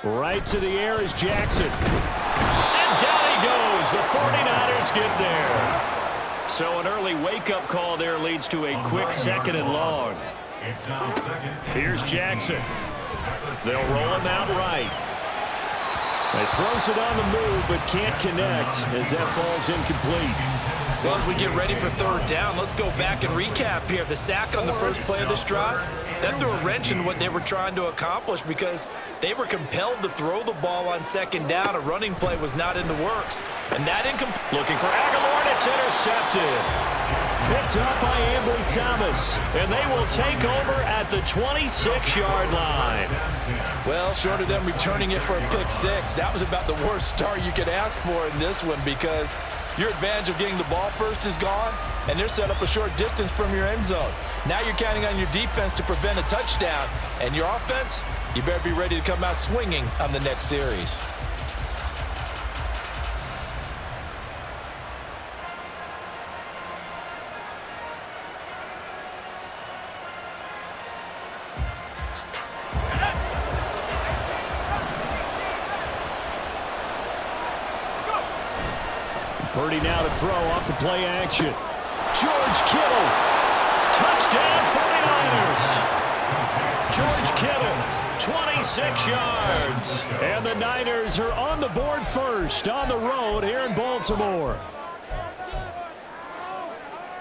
Right to the air is Jackson. And down he goes. The 49ers get there. So an early wake-up call there leads to a quick 2nd and long. Here's Jackson. They'll roll him out right. He throws it on the move but can't connect as that falls incomplete. Well, as we get ready for 3rd down, let's go back and recap here. The sack on the first play of this drive, that threw a wrench in what they were trying to accomplish because they were compelled to throw the ball on 2nd down. A running play was not in the works. And that looking for Aguilar, and it's intercepted. Picked up by Ambry Thomas, and they will take over at the 26-yard line. Well, short of them returning it for a pick 6, that was about the worst start you could ask for in this one because your advantage of getting the ball first is gone, and they're set up a short distance from your end zone. Now you're counting on your defense to prevent a touchdown, and your offense, you better be ready to come out swinging on the next series. Purdy now to throw off the play action. George Kittle. Touchdown 49ers. George Kittle, 26 yards. And the Niners are on the board first on the road here in Baltimore.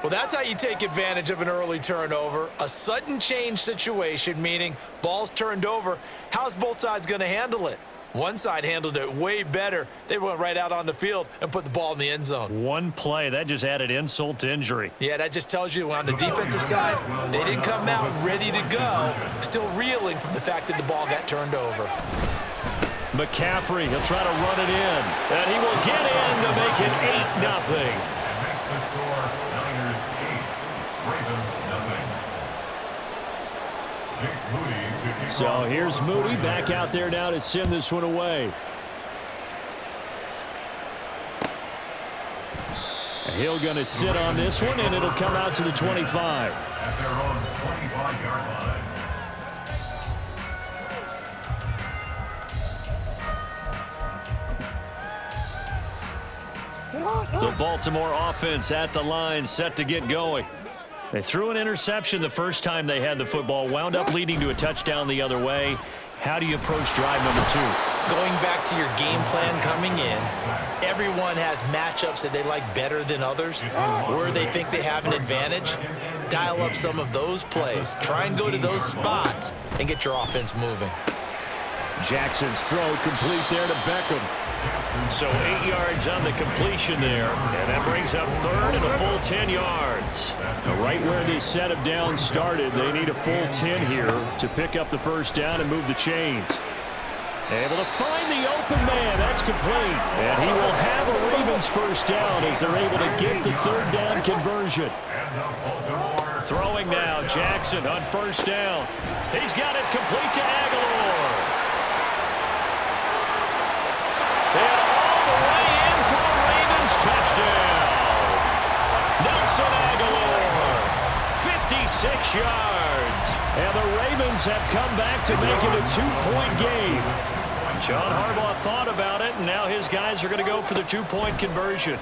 Well, that's how you take advantage of an early turnover. A sudden change situation, meaning ball's turned over. How's both sides going to handle it? One side handled it way better. They went right out on the field and put the ball in the end zone. One play, that just added insult to injury. Yeah, that just tells you on the defensive side, they didn't come out ready to go, still reeling from the fact that the ball got turned over. McCaffrey, he'll try to run it in, and he will get in to make it 8-0. And that's the score, Niners 8, Ravens 0. Jake Moody to kick So off. here's Moody back out there now to send this one away. He'll going to sit on this one, and it'll come out to the 25. At their own 25-yard line. The Baltimore offense at the line, set to get going. They threw an interception the first time they had the football, wound up leading to a touchdown the other way. How do you approach drive number 2? Going back to your game plan coming in, everyone has matchups that they like better than others, where they think they have an advantage. Dial up some of those plays. Try and go to those spots and get your offense moving. Jackson's throw complete there to Beckham. So 8 yards on the completion there, and that brings up 3rd and a full 10 yards. Right where this set of downs started, they need a full 10 here to pick up the first down and move the chains. Able to find the open man. That's complete. And he will have a Ravens first down as they're able to get the 3rd down conversion. Throwing now, Jackson on first down. He's got it complete to Aguilar. And all the way in for a Ravens touchdown. Nelson Aguilar, 56 yards. And the Ravens have come back to make it a 2-point game. John Harbaugh thought about it, and now his guys are going to go for the 2-point conversion.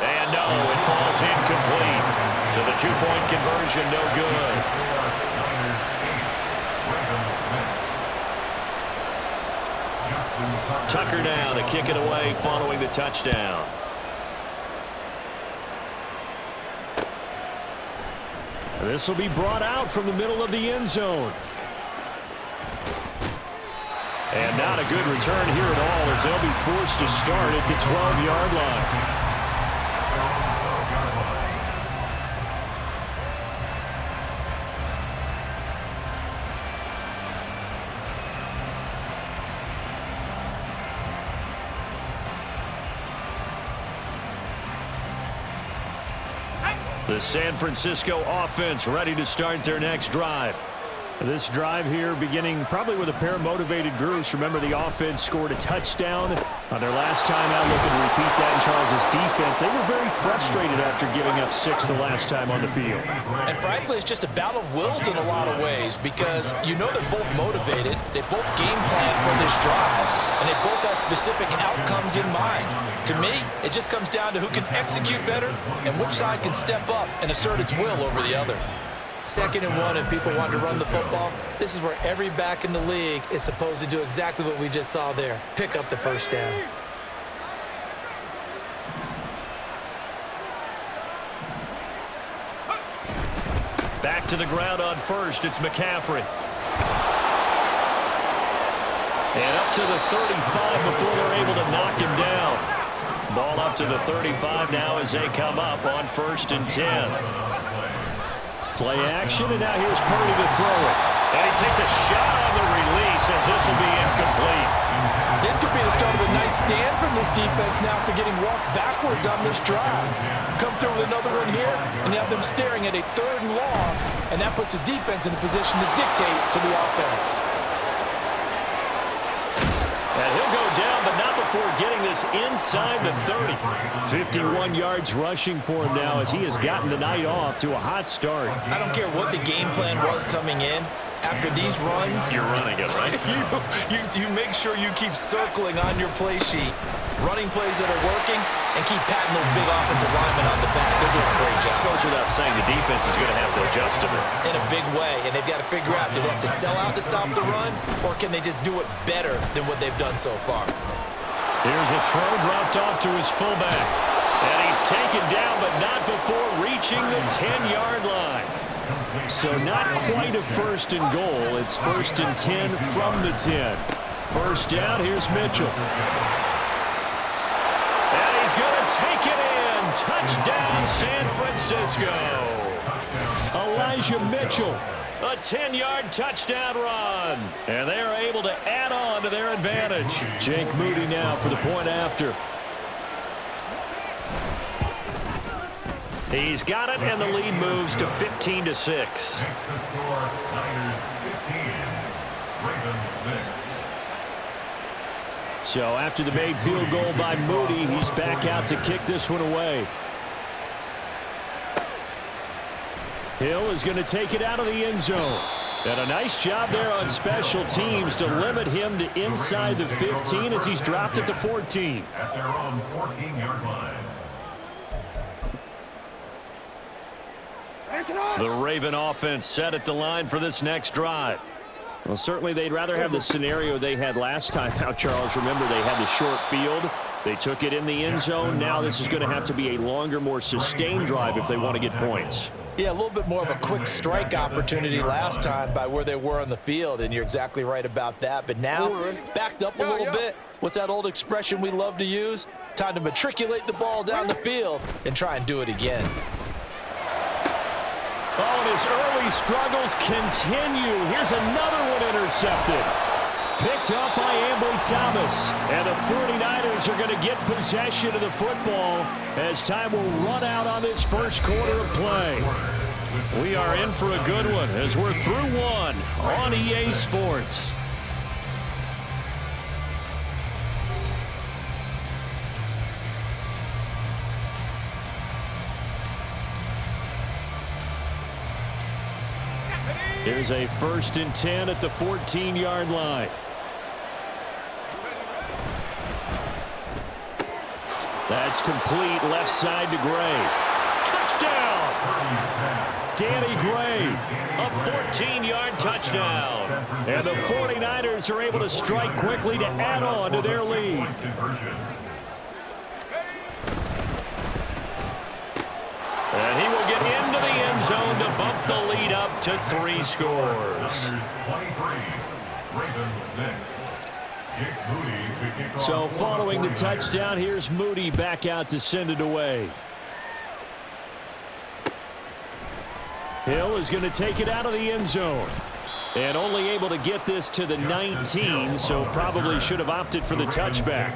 And no, it falls incomplete. So the 2-point conversion, no good. Tucker down to kick it away following the touchdown. This will be brought out from the middle of the end zone. And not a good return here at all as they'll be forced to start at the 12-yard line. The San Francisco offense ready to start their next drive. This drive here beginning probably with a pair of motivated groups. Remember, the offense scored a touchdown on their last time out. Looking to repeat that in Charles's defense. They were very frustrated after giving up 6 the last time on the field. And frankly, it's just a battle of wills in a lot of ways because you know they're both motivated. They both game plan for this drive, and they both have specific outcomes in mind. To me, it just comes down to who can execute better and which side can step up and assert its will over the other. 2nd and 1 and people want to run the football. This is where every back in the league is supposed to do exactly what we just saw there. Pick up the first down. Back to the ground on first. It's McCaffrey. And up to the 35 before they're able to knock him down. Ball up to the 35 now as they come up on 1st and 10. Play action, and now here's Purdy to throw it. And he takes a shot on the release as this will be incomplete. This could be the start of a nice stand from this defense now after getting walked backwards on this drive. Come through with another one here, and you have them staring at a 3rd and long, and that puts the defense in a position to dictate to the offense. And he'll go down, but not before getting this inside the 30. 51 yards rushing for him now as he has gotten the night off to a hot start. I don't care what the game plan was coming in. After these runs, you're running it, right? you make sure you keep circling on your play sheet, running plays that are working, and keep patting those big offensive linemen on the back. They're doing a great job. Goes without saying the defense is going to have to adjust to it. In a big way, and they've got to figure out, do they have to sell out to stop the run, or can they just do it better than what they've done so far? Here's a throw dropped off to his fullback. And he's taken down, but not before reaching the 10-yard line. So not quite a 1st and goal. It's 1st and 10 from the 10. First down, here's Mitchell. And he's going to take it in. Touchdown, San Francisco. Elijah Mitchell, a 10-yard touchdown run. And they are able to add on to their advantage. Jake Moody now for the point after. He's got it, and the lead moves to 15-6. Makes the score Niners 15, Ravens 6. So after the made field goal by Moody, he's back out to kick this one away. Hill is going to take it out of the end zone. And a nice job there on special teams to limit him to inside the 15 as he's dropped at the 14. At their own 14-yard line. The Raven offense set at the line for this next drive. Well, certainly they'd rather have the scenario they had last time out, Charles. Remember, they had the short field. They took it in the end zone. Now this is going to have to be a longer, more sustained drive if they want to get points. Yeah, a little bit more of a quick strike opportunity last time by where they were on the field, and you're exactly right about that. But now, backed up a little bit. What's that old expression we love to use? Time to matriculate the ball down the field and try and do it again. Oh, and his early struggles continue. Here's another one intercepted. Picked up by Ambry Thomas. And the 49ers are going to get possession of the football as time will run out on this first quarter of play. We are in for a good one as we're through one on EA Sports. Here's a 1st and 10 at the 14-yard line. That's complete left side to Gray. Touchdown! Danny Gray, a 14-yard touchdown. And the 49ers are able to strike quickly to add on to their lead. And he will get into the end zone to bump the lead up to 3 scores. So following the touchdown, here's Moody back out to send it away. Hill is going to take it out of the end zone. And only able to get this to the 19, so probably should have opted for the touchback.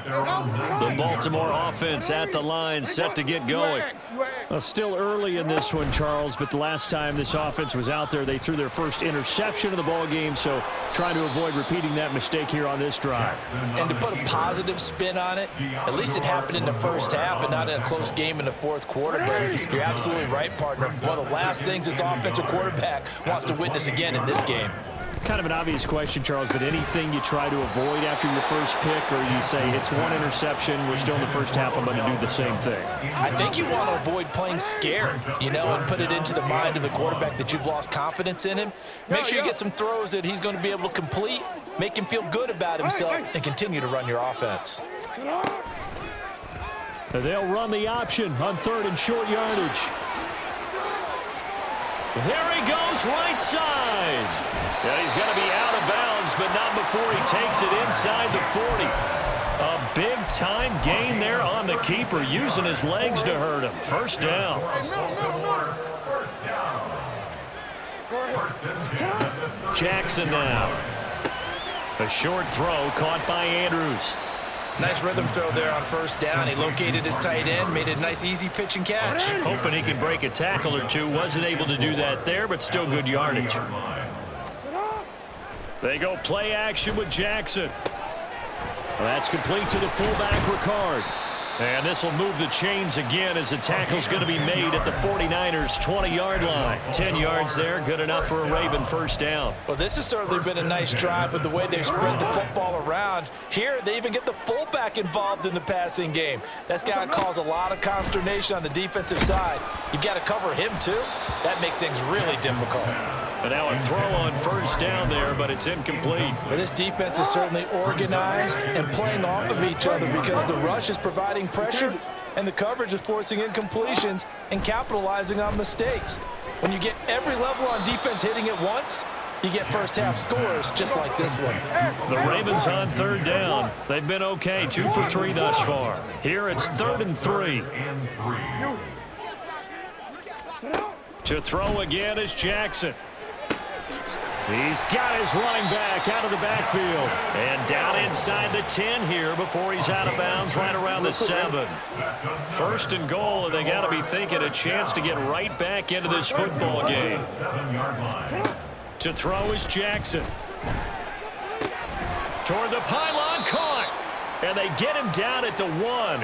The Baltimore offense at the line, set to get going. Well, still early in this one, Charles, but the last time this offense was out there, they threw their first interception of the ball game, so trying to avoid repeating that mistake here on this drive. And to put a positive spin on it, at least it happened in the first half and not in a close game in the fourth quarter. But you're absolutely right, partner. One of the last things this offensive quarterback wants to witness again in this game. Kind of an obvious question, Charles, but anything you try to avoid after your first pick, or you say it's one interception, we're still in the first half, I'm going to do the same thing? I think you want to avoid playing scared, and put it into the mind of the quarterback that you've lost confidence in him. Make sure you get some throws that he's going to be able to complete, make him feel good about himself, and continue to run your offense. They'll run the option on 3rd and short yardage. There he goes, right side. Yeah, he's going to be out of bounds, but not before he takes it inside the 40. A big-time gain there on the keeper, using his legs to hurt him. First down. Jackson now. A short throw caught by Andrews. Nice rhythm throw there on first down. He located his tight end, made it a nice easy pitch and catch. Hoping he could break a tackle or two. Wasn't able to do that there, but still good yardage. They go play action with Jackson. That's complete to the fullback, Ricard. And this will move the chains again as the tackle's going to be made at the 49ers' 20-yard line. 10 yards there, good enough for a Raven first down. Well, this has certainly been a nice drive with the way they've spread the football around. Here, they even get the fullback involved in the passing game. That's got to cause a lot of consternation on the defensive side. You've got to cover him, too. That makes things really difficult. And now a throw on first down there, but it's incomplete. Well, this defense is certainly organized and playing off of each other because the rush is providing pressure and the coverage is forcing incompletions and capitalizing on mistakes. When you get every level on defense hitting at once, you get first half scores just like this one. The Ravens on 3rd down. They've been okay, 2 for 3 thus far. Here it's 3rd and 3. To throw again is Jackson. He's got his running back out of the backfield. And down inside the 10 here before he's out of bounds right around the 7. 1st and goal, and they got to be thinking a chance to get right back into this football game. To throw is Jackson. Toward the pylon, caught. And they get him down at the 1.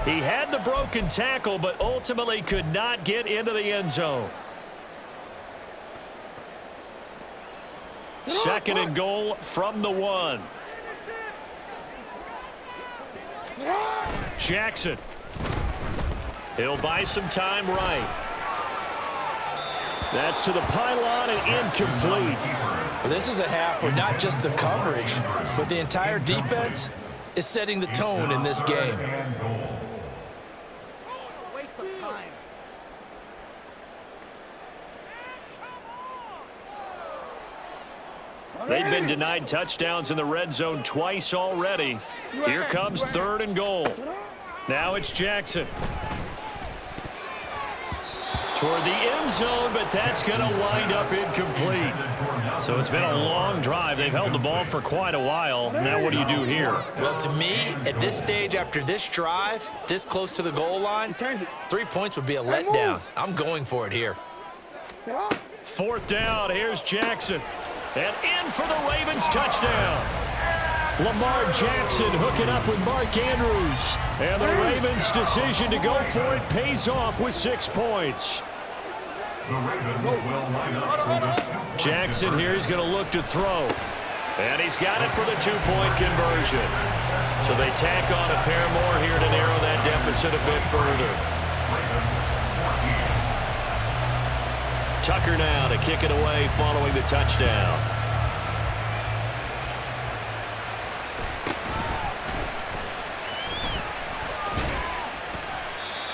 He had the broken tackle, but ultimately could not get into the end zone. 2nd and goal from the 1. Jackson. He'll buy some time right. That's to the pylon and incomplete. Well, this is a half where not just the coverage, but the entire defense is setting the tone in this game. Waste of time. They've been denied touchdowns in the red zone twice already. Here comes 3rd and goal. Now it's Jackson. Toward the end zone, but that's going to wind up incomplete. So it's been a long drive. They've held the ball for quite a while. Now what do you do here? Well, to me, at this stage after this drive, this close to the goal line, 3 points would be a letdown. I'm going for it here. 4th down. Here's Jackson. And in for the Ravens touchdown. Lamar Jackson hooking up with Mark Andrews. And the Ravens' decision to go for it pays off with 6 points. Jackson here is going to look to throw. And he's got it for the 2-point conversion. So they tack on a pair more here to narrow that deficit a bit further. Tucker now to kick it away following the touchdown.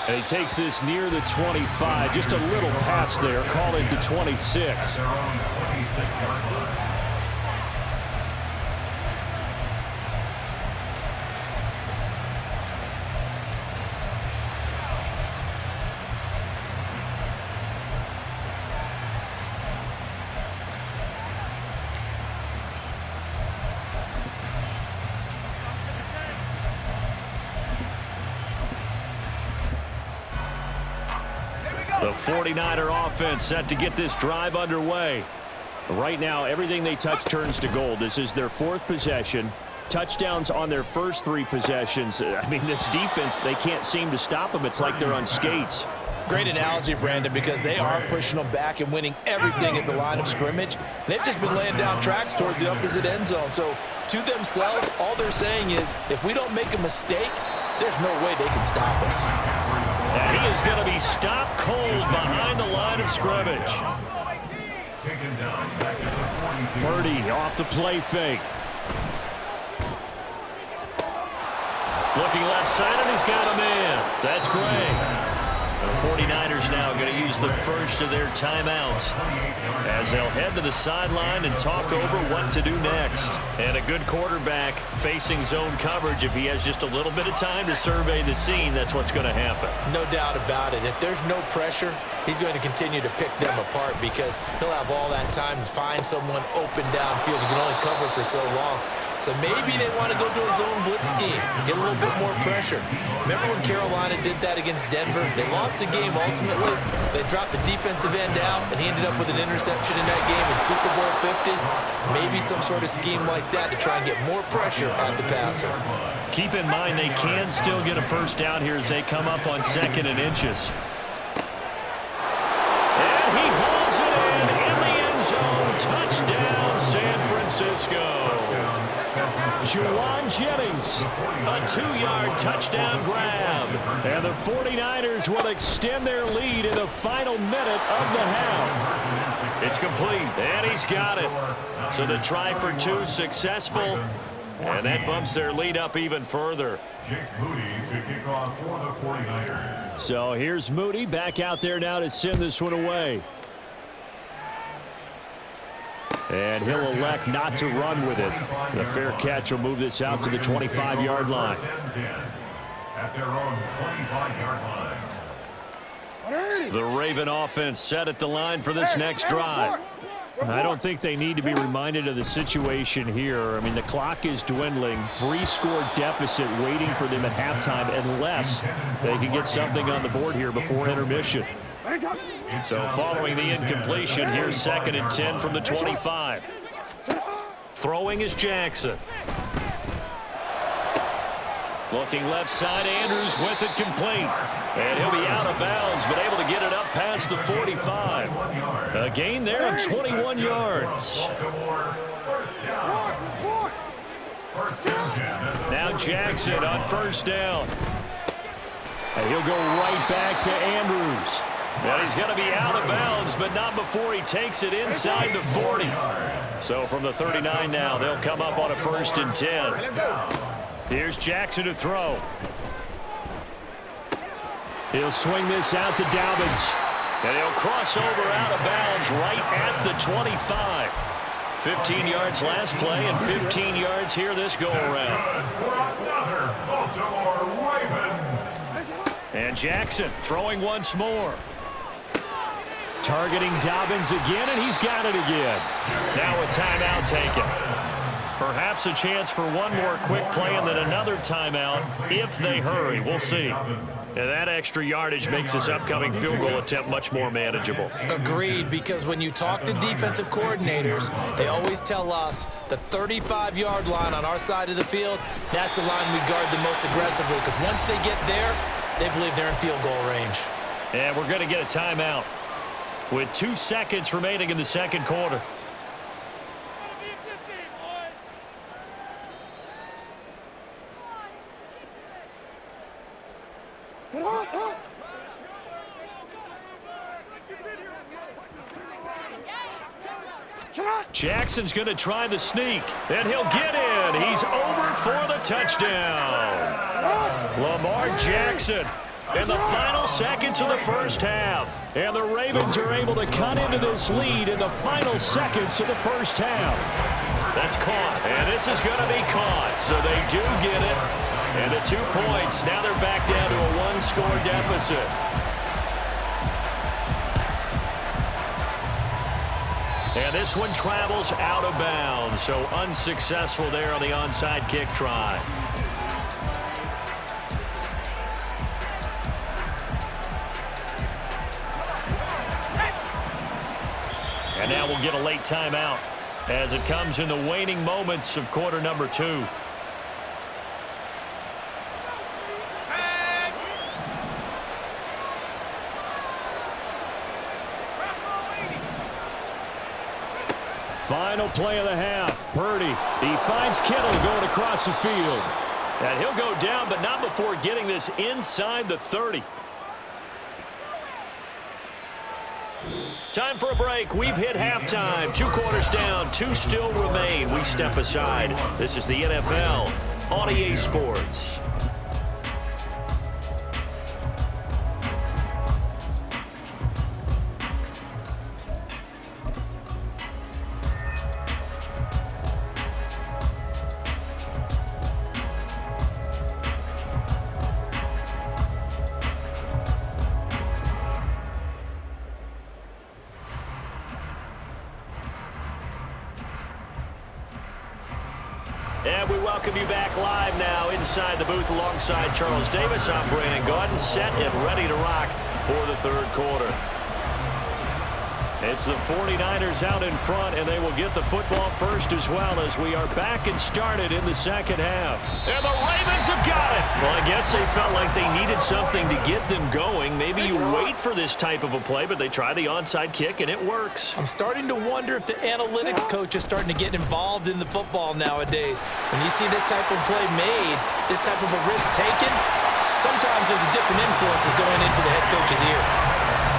And he takes this near the 25. Just a little pass there. Call it the 26. The 49er offense set to get this drive underway. Right now, everything they touch turns to gold. This is their 4th possession. Touchdowns on their first 3 possessions. I mean, this defense, they can't seem to stop them. It's like they're on skates. Great analogy, Brandon, because they are pushing them back and winning everything at the line of scrimmage. They've just been laying down tracks towards the opposite end zone. So to themselves, all they're saying is, if we don't make a mistake, there's no way they can stop us. And he is going to be stopped cold behind the line of scrimmage. Purdy off the play fake. Looking left side, and he's got a man. That's great. The 49ers now going to use the first of their timeouts as they'll head to the sideline and talk over what to do next. And a good quarterback facing zone coverage, if he has just a little bit of time to survey the scene, that's what's going to happen. No doubt about it. If there's no pressure, he's going to continue to pick them apart because he'll have all that time to find someone open downfield. You can only cover for so long. So maybe they want to go to a zone blitz scheme, get a little bit more pressure. Remember when Carolina did that against Denver? They lost the game ultimately. They dropped the defensive end out, and he ended up with an interception in that game in Super Bowl 50. Maybe some sort of scheme like that to try and get more pressure on the passer. Keep in mind they can still get a first down here as they come up on 2nd and inches. And he hauls it in the end zone. Touchdown, San Francisco. Juwan Jennings, a 2-yard touchdown grab. And the 49ers will extend their lead in the final minute of the half. It's complete, and he's got it. So the try for 2 successful, and that bumps their lead up even further. Jake Moody to kick off for the 49ers. So here's Moody back out there now to send this one away. And he'll elect not to run with it. The fair catch will move this out to the 25-yard line. At their own 25-yard line. The Raven offense set at the line for this next drive. I don't think they need to be reminded of the situation here. I mean, the clock is dwindling. 3-score deficit waiting for them at halftime unless they can get something on the board here before intermission. So following the incompletion, here's 2nd and 10 from the 25. Throwing is Jackson. Looking left side, Andrews with it complete. And he'll be out of bounds, but able to get it up past the 45. A gain there of 21 yards. Now Jackson on first down. And he'll go right back to Andrews. And he's going to be out of bounds, but not before he takes it inside the 40. So from the 39 now, they'll come up on a 1st and 10. Here's Jackson to throw. He'll swing this out to Dobbins. And he'll cross over out of bounds right at the 25. 15 yards last play and 15 yards here this go-around. And Jackson throwing once more. Targeting Dobbins again, and he's got it again. Now a timeout taken. Perhaps a chance for one more quick play and then another timeout if they hurry. We'll see. And that extra yardage makes this upcoming field goal attempt much more manageable. Agreed, because when you talk to defensive coordinators, they always tell us the 35-yard line on our side of the field, that's the line we guard the most aggressively, because once they get there, they believe they're in field goal range. And we're going to get a timeout with 2 seconds remaining in the second quarter. Jackson's going to try the sneak, and he'll get in. He's over for the touchdown. Lamar Jackson in the final seconds of the first half. And the Ravens are able to cut into this lead in the final seconds of the first half. That's caught, and this is going to be caught. So they do get it. And at 2 points, now they're back down to a 1-score deficit. And this one travels out of bounds, so unsuccessful there on the onside kick try. now we'll get a late timeout as it comes in the waning moments of quarter number 2. Final play of the half. Purdy. He finds Kittle going across the field. And he'll go down, but not before getting this inside the 30. Time for a break. We've hit halftime. 2 quarters down. 2 still remain. We step aside. This is the NFL on EA Sports. And we welcome you back live now inside the booth alongside Charles Davis. I'm Brandon Gaudin, set and ready to rock for the third quarter. It's the 49ers out in front, and they will get the football first as well as we are back and started in the second half. And the Ravens have got it. Well, I guess they felt like they needed something to get them going. Maybe you wait for this type of a play, but they try the onside kick, and it works. I'm starting to wonder if the analytics coach is starting to get involved in the football nowadays. When you see this type of play made, this type of a risk taken, sometimes there's a different influences going into the head coach's ear.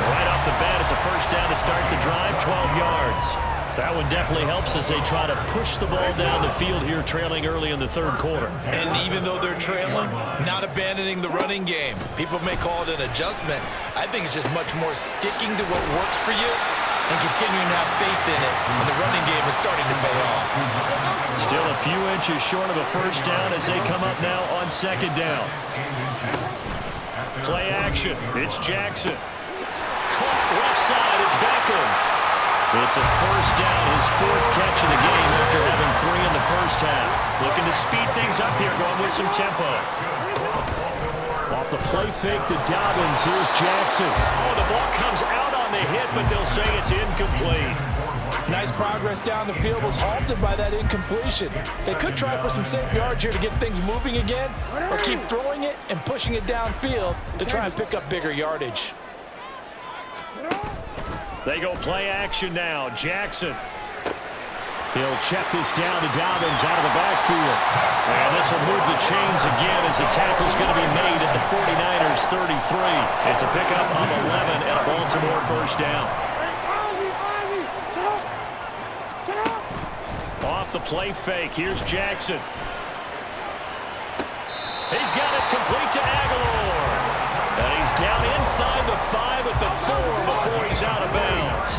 Right off the bat, it's a first down to start the drive, 12 yards. That one definitely helps as they try to push the ball down the field here, trailing early in the third quarter. And even though they're trailing, not abandoning the running game. People may call it an adjustment. I think it's just much more sticking to what works for you and continuing to have faith in it. And the running game is starting to pay off. Still a few inches short of a first down as they come up now on second down. Play action. It's Jackson. Left side, it's Beckham. It's a first down, his 4th catch of the game after having 3 in the first half. Looking to speed things up here, going with some tempo. Off the play fake to Dobbins, here's Jackson. Oh, the ball comes out on the hit, but they'll say it's incomplete. Nice progress down the field, was halted by that incompletion. They could try for some safe yards here to get things moving again, or keep throwing it and pushing it downfield to try and pick up bigger yardage. They go play action now. Jackson. He'll check this down to Dobbins out of the backfield. And this will move the chains again as the tackle's going to be made at the 49ers 33. It's a pickup of 11 and a Baltimore first down. Off the play fake. Here's Jackson. He's got it complete to Aguilar. And he's down inside the 5 at the 4 before he's out of bounds.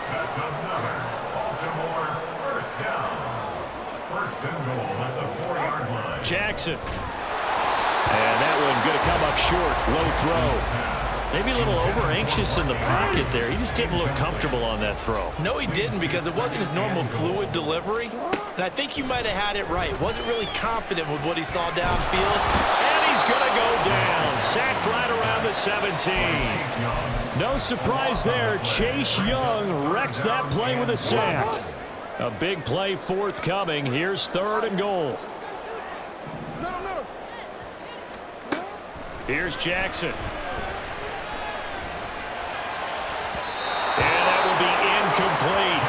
That's another Baltimore first down. First and goal at the 4-yard line. Jackson. And that one going to come up short. Low throw. Maybe a little over-anxious in the pocket there. He just didn't look comfortable on that throw. No, he didn't, because it wasn't his normal fluid delivery. And I think you might have had it right. Wasn't really confident with what he saw downfield. And he's going to go down. Sacked right around the 17. No surprise there. Chase Young wrecks that play with a sack. A big play forthcoming. Here's 3rd and goal. Here's Jackson. And that will be incomplete.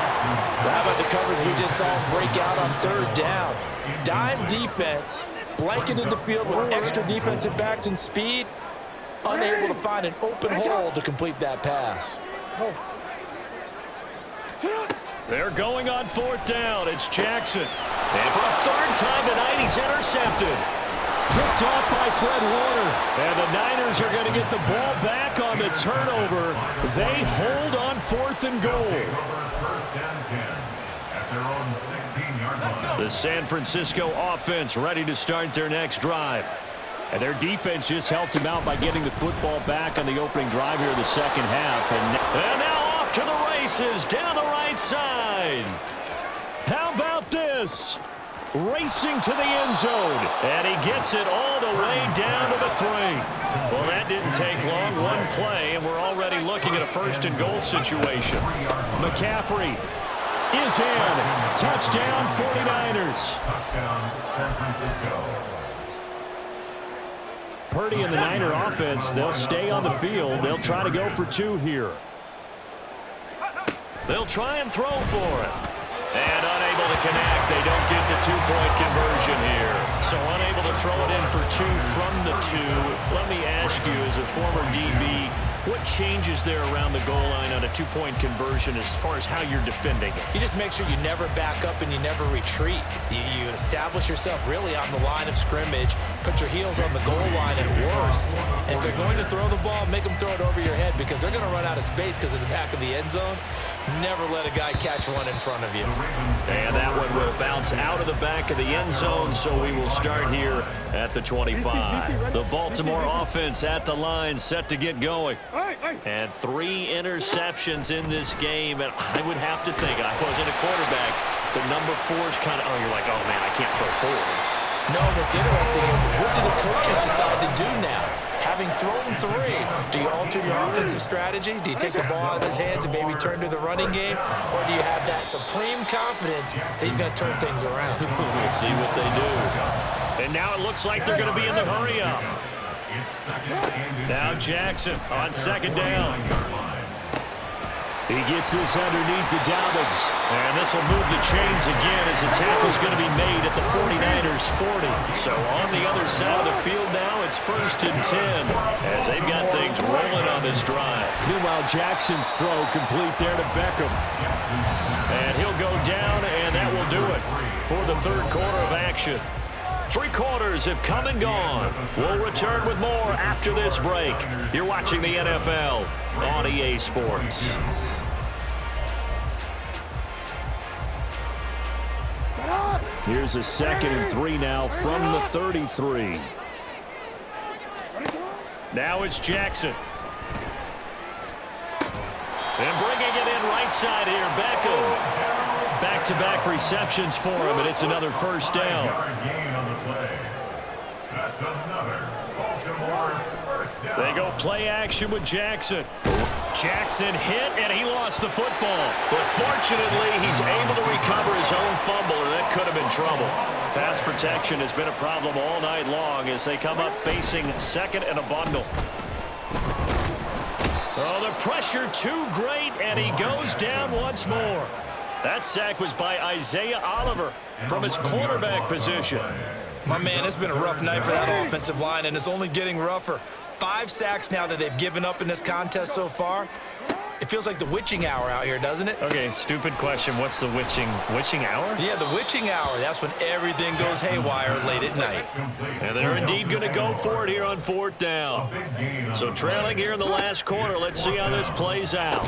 How about the coverage we just saw break out on 3rd down? Dime defense, blanketed the field with extra defensive backs and speed, unable to find an open hole to complete that pass. They're going on 4th down. It's Jackson. And for a 3rd time tonight, he's intercepted. Picked off by Fred Warner. And the Niners are going to get the ball back on the turnover. They hold on 4th and goal. First and 10 at their own 16-yard line. The San Francisco offense ready to start their next drive. And their defense just helped them out by getting the football back on the opening drive here in the second half. And now off to the races down the right side. How about this? racing to the end zone. And he gets it all the way down to the 3. Well, that didn't take long. One play, and we're already looking at a first-and-goal situation. McCaffrey is in. Touchdown, 49ers. Touchdown, San Francisco. Purdy and the Niner offense, they'll stay on the field. They'll try to go for 2 here. They'll try and throw for it. And unable to connect. They don't get the 2-point conversion here. So unable to throw it in for 2 from the 2. Let me ask you, as a former DB, what changes there around the goal line on a 2-point conversion as far as how you're defending it? You just make sure you never back up and you never retreat. You establish yourself really on the line of scrimmage, put your heels on the goal line at worst. And if they're going to throw the ball, make them throw it over your head because they're going to run out of space because of the back of the end zone. Never let a guy catch one in front of you. And that one will bounce out of the back of the end zone, so we will start here at the 25. The Baltimore offense at the line, set to get going. And 3 interceptions in this game, and I would have to think, I wasn't a quarterback, but number 4 is kind of, oh, you're like, oh, man, I can't throw 4. No, what's interesting is what do the coaches decide to do now? Having thrown 3, do you alter your offensive strategy? Do you take the ball out of his hands and maybe turn to the running game? Or do you have that supreme confidence that he's going to turn things around? We'll see what they do. And now it looks like they're going to be in the hurry-up. Now Jackson on 2nd down. He gets this underneath to Dobbins. And this will move the chains again as the tackle's going to be made at the 49ers 40. So on the other side of the field now, it's 1st and 10 as they've got things rolling on this drive. Meanwhile, Jackson's throw complete there to Beckham. And he'll go down, and that will do it for the 3rd quarter of action. 3 quarters have come and gone. We'll return with more after this break. You're watching the NFL on EA Sports. Here's a 2nd and 3 now from the 33. Now it's Jackson. And bringing it in right side here, Beckham. Back-to-back receptions for him, and it's another 1st down. That's another Baltimore 1st down. They go play action with Jackson. Jackson hit, and he lost the football. But fortunately, he's able to recover his own fumble, and that could have been trouble. Pass protection has been a problem all night long as they come up facing 2nd and a bundle. Oh, the pressure too great, and he goes down once more. That sack was by Isaiah Oliver from his quarterback position. My man, it's been a rough night for that offensive line, and it's only getting rougher. 5 sacks now that they've given up in this contest so far. It feels like the witching hour out here, doesn't it? Okay, stupid question. What's the witching hour? Yeah, the witching hour. That's when everything goes haywire late at night. And they're indeed going to go for it here on 4th down. So trailing here in the last quarter. Let's see how this plays out.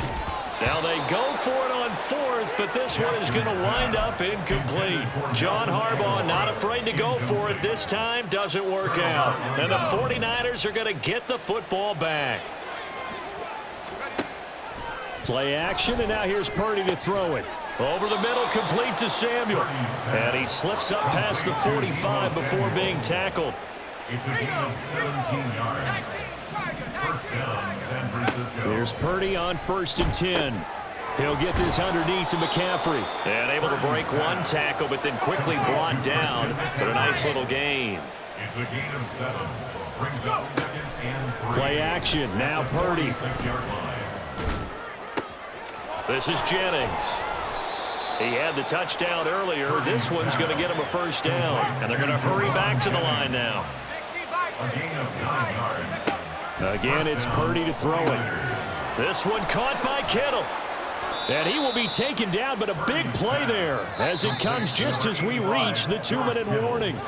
Now they go for it on 4th, but this one is going to wind up incomplete. John Harbaugh not afraid to go for it this time. Doesn't work out. And the 49ers are going to get the football back. Play action, and now here's Purdy to throw it. Over the middle, complete to Samuel. And he slips up past the 45 before being tackled. It's a gain of 17 yards. 1st down, San Francisco. Here's Purdy on 1st and 10. He'll get this underneath to McCaffrey. And able to break one tackle, but then quickly brought down. But a nice little gain. It's a gain of 7. Brings up 2nd and 3. Play action. Now Purdy. 6-yard line. This is Jennings. He had the touchdown earlier. This one's going to get him a 1st down. And they're going to hurry back to the line now. A gain of 9 yards. Again, it's Purdy to throw it. This one caught by Kittle. And he will be taken down, but a big play there as it comes just as we reach the 2-minute warning.